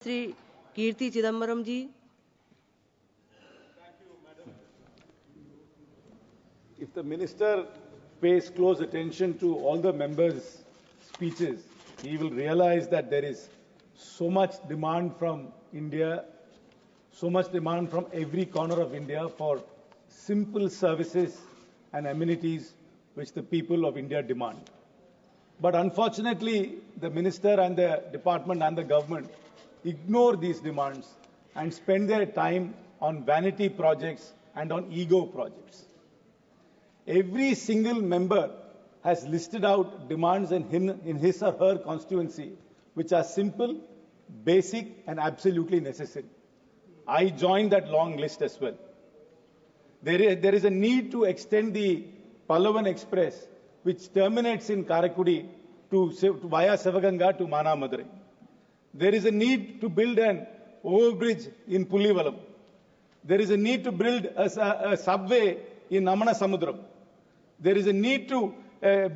Sri Karti Chidambaram ji. If the minister pays close attention to all the members' speeches, he will realize that there is so much demand from India, so much demand from every corner of India for simple services and amenities which the people of India demand. But unfortunately, the minister and the department and the government ignore these demands and spend their time on vanity projects and on ego projects. Every single member has listed out demands in his or her constituency which are simple, basic and absolutely necessary. I join that long list as well. There is a need to extend the Pallavan Express which terminates in Karaikudi via Sivaganga to Manamadurai. There is a need to build an overbridge in Pullivalam. There is a need to build a subway in Namana Samudram. There is a need to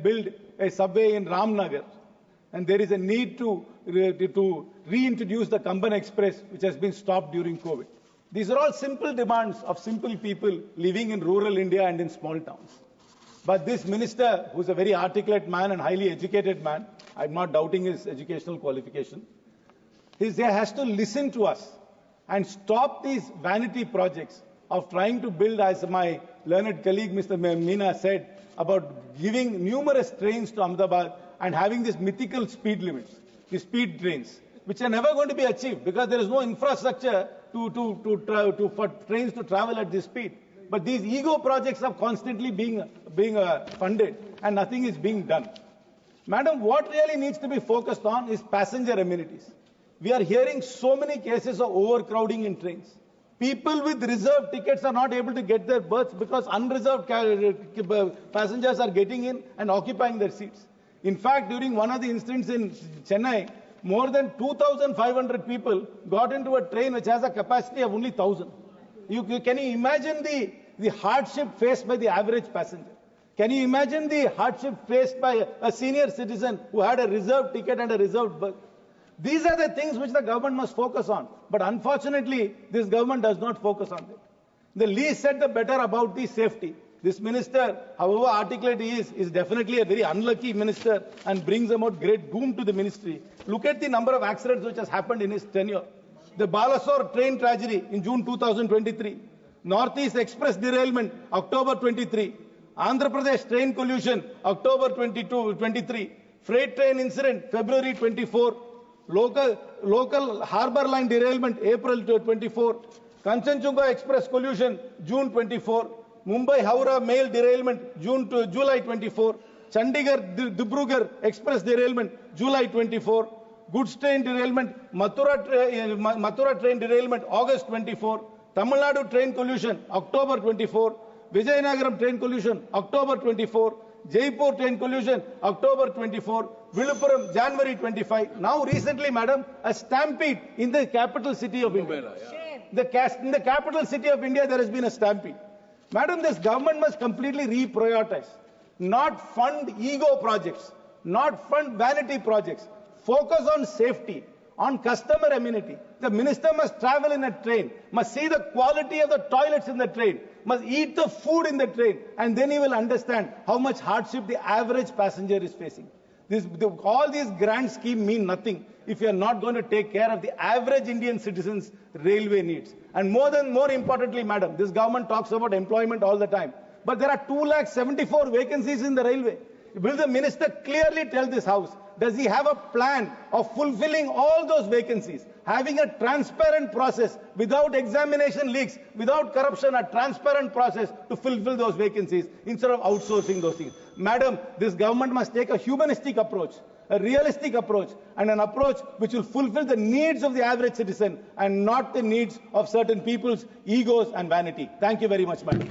build a subway in Ramnagar. And there is a need to reintroduce the Kamban Express, which has been stopped during COVID. These are all simple demands of simple people living in rural India and in small towns. But this minister, who is a very articulate man and highly educated man, I'm not doubting his educational qualification, he has to listen to us and stop these vanity projects of trying to build, as my learned colleague Mr. Meena said, about giving numerous trains to Ahmedabad and having these mythical speed limits, the speed trains, which are never going to be achieved because there is no infrastructure for trains to travel at this speed. But these ego projects are constantly being funded and nothing is being done. Madam, what really needs to be focused on is passenger amenities. We are hearing so many cases of overcrowding in trains. People with reserved tickets are not able to get their berths because unreserved passengers are getting in and occupying their seats. In fact, during one of the incidents in Chennai, more than 2,500 people got into a train which has a capacity of only 1,000. Can you imagine the hardship faced by the average passenger? Can you imagine the hardship faced by a senior citizen who had a reserved ticket and a reserved berth? These are the things which the government must focus on. But unfortunately, this government does not focus on them. The least said, the better about the safety. This minister, however articulate he is definitely a very unlucky minister and brings about great doom to the ministry. Look at the number of accidents which has happened in his tenure. The Balasore train tragedy in June 2023. Northeast Express derailment, October 23. Andhra Pradesh train collision, October 23. Freight train incident, February 24. Local harbour line derailment, April 24. Kanchenjunga Express collision, June 24. Mumbai Howrah mail derailment, July 24. Chandigarh Dibrugarh Express derailment, July 24. Goods train derailment, Mathura train derailment, August 24. Tamil Nadu train collision, October 24. Vijayanagaram train collision, October 24. Jaipur train collision, October 24. Viluppuram, January 25. Now recently, madam, a stampede in the capital city of India. In the capital city of India, there has been a stampede. Madam, this government must completely reprioritize. Not fund ego projects, not fund vanity projects. Focus on safety, on customer amenity. The minister must travel in a train, must see the quality of the toilets in the train, must eat the food in the train, and then he will understand how much hardship the average passenger is facing. All these grand schemes mean nothing if you are not going to take care of the average Indian citizen's railway needs. And more importantly, madam, this government talks about employment all the time. But there are 274 vacancies in the railway. Will the minister clearly tell this house, does he have a plan of fulfilling all those vacancies, having a transparent process without examination leaks, without corruption, a transparent process to fulfill those vacancies instead of outsourcing those things? Madam, this government must take a humanistic approach, a realistic approach, and an approach which will fulfill the needs of the average citizen and not the needs of certain people's egos and vanity. Thank you very much, madam.